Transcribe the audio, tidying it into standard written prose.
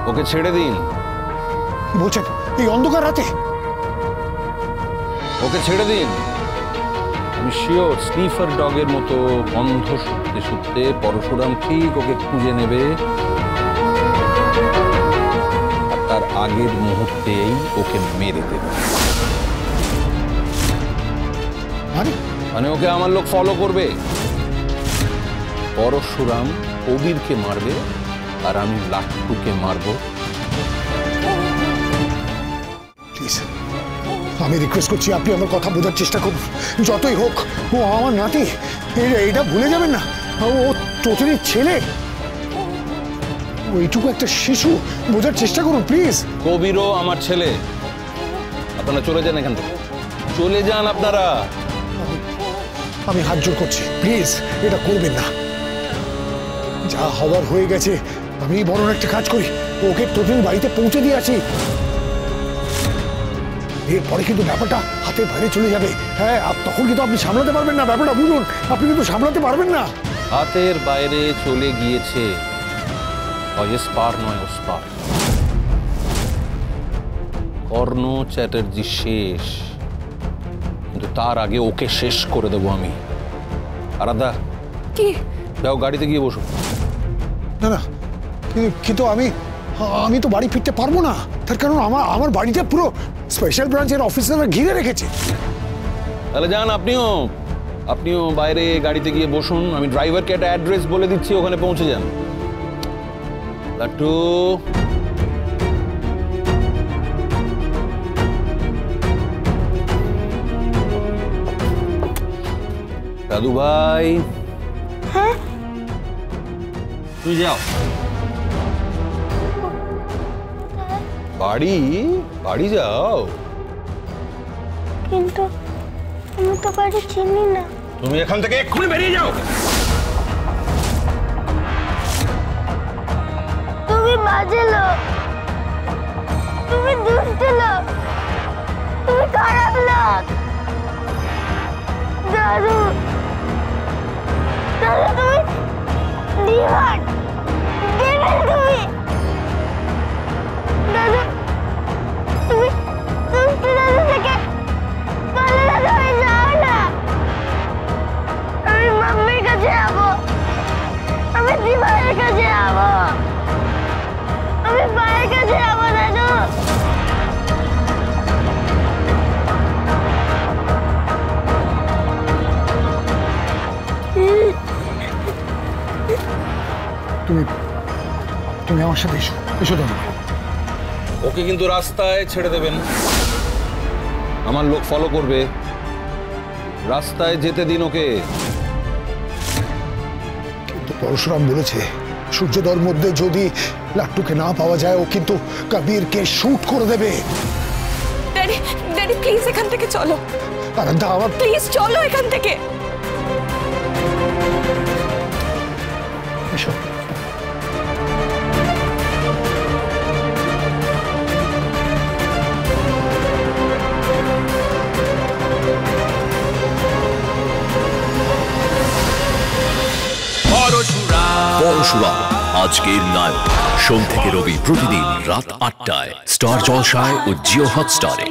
ওকে ছেড়ে দিন। কি বলছেন এই অন্ধকার রাতে? ওকে ছেড়ে দিন। আমি শিওর স্নিফার ডগের মতো গন্ধ শুকতে শুকতে পরশুরাম ঠিক ওকে খুঁজে নেবে, আর তার আগের মুহূর্তেই ওকে মেরে দেবে। মানে ওকে আমার লোক ফলো করবে, পরশুরাম কবিরকে মারবে আর আমি লাট্টুকে মারবো। প্লিজ আমি রিকোয়েস্ট করছি, আপনি আমার কথা বোঝার চেষ্টা করুন। যতই হোক ও আমার নাতি, এটা ভুলে যাবেন না। ও তোতরির ছেলে, ওইটুকু একটা শিশু, বোঝার চেষ্টা করুন প্লিজ। কবিরও আমার ছেলে। আপনারা চলে যান এখান থেকে, চলে যান আপনারা। আমি হাত জোর করছি, প্লিজ এটা করবেন না। যা হওয়ার হয়ে গেছে, আমি বরং একটা কাজ করি, ওকে তোদের বাড়িতে পৌঁছে দিয়ে আসি। এরপরে কিন্তু ব্যাপারটা হাতের বাইরে চলে যাবে। হ্যাঁ, তখন কিন্তু আপনি সামলাতে পারবেন না, ব্যাপারটা বুঝুন। আপনি কিন্তু সামলাতে পারবেন না। হাতের বাইরে চলে গিয়েছে, এসপার নয় ওসপার। কর্ণ চ্যাটার্জি শেষ, কিন্তু তার আগে ওকে শেষ করে দেবো আমি। আরাধ্যা, কি? যাও গাড়িতে গিয়ে বসো। না না, কিন্তু আমি তো বাড়ি ফিরতে পারবো না। তার কারণ আমার বাড়িতে পুরো স্পেশাল ব্রাঞ্চের অফিসাররা ঘিরে রেখেছে। তাহলে যান আপনিও বাইরে গাড়িতে গিয়ে বসুন। আমি ড্রাইভারকে একটা অ্যাড্রেস বলে দিচ্ছি, ওখানে পৌঁছে যান। লাট্টু, দাদু ভাই। হ্যাঁ, তুই যাও বাড়ি যাও। কিন্তু আমি তো বাড়ি চিনি না। তুমি এখান থেকে এক্ষুনি বেরিয়ে যাও। তুমি বাজে লোক, তুমি দুষ্ট লোক, তুমি খারাপ লোক। দাদু, তুমি ডিভান, ডেভিল তুমি। দাদু, তুমি দুষ্ট দাদু থেকে ভালো দাদু হয়ে যাও না। আমি মাম্মির কাছে যাবো, আমি ডিভানের কাছে যাবো, আমি মায়ের কাছে যাবো। দাদু, তুমি আমার সাথে এসো দাদু। ওকে কিন্তু রাস্তায় ছেড়ে দেবেন, আমার লোক ফলো করবে। রাস্তায় যেতে দিন ওকে। কিন্তু পরশুরাম বলেছে সূর্যোদয়ের মধ্যে যদি লাট্টুকে না পাওয়া যায়, ও কিন্তু কবিরকে শুট করে দেবে। ড্যাডি, ড্যাডি প্লিজ এখান থেকে চলো। আরাধ্যা, আমার প্লিজ চলো এখান থেকে। এসো। পরশুরাম আজকের নায়ক, সোম থেকে রবি প্রতিদিন রাত ৮টায় স্টার জলসায় ও জিও হটস্টারে।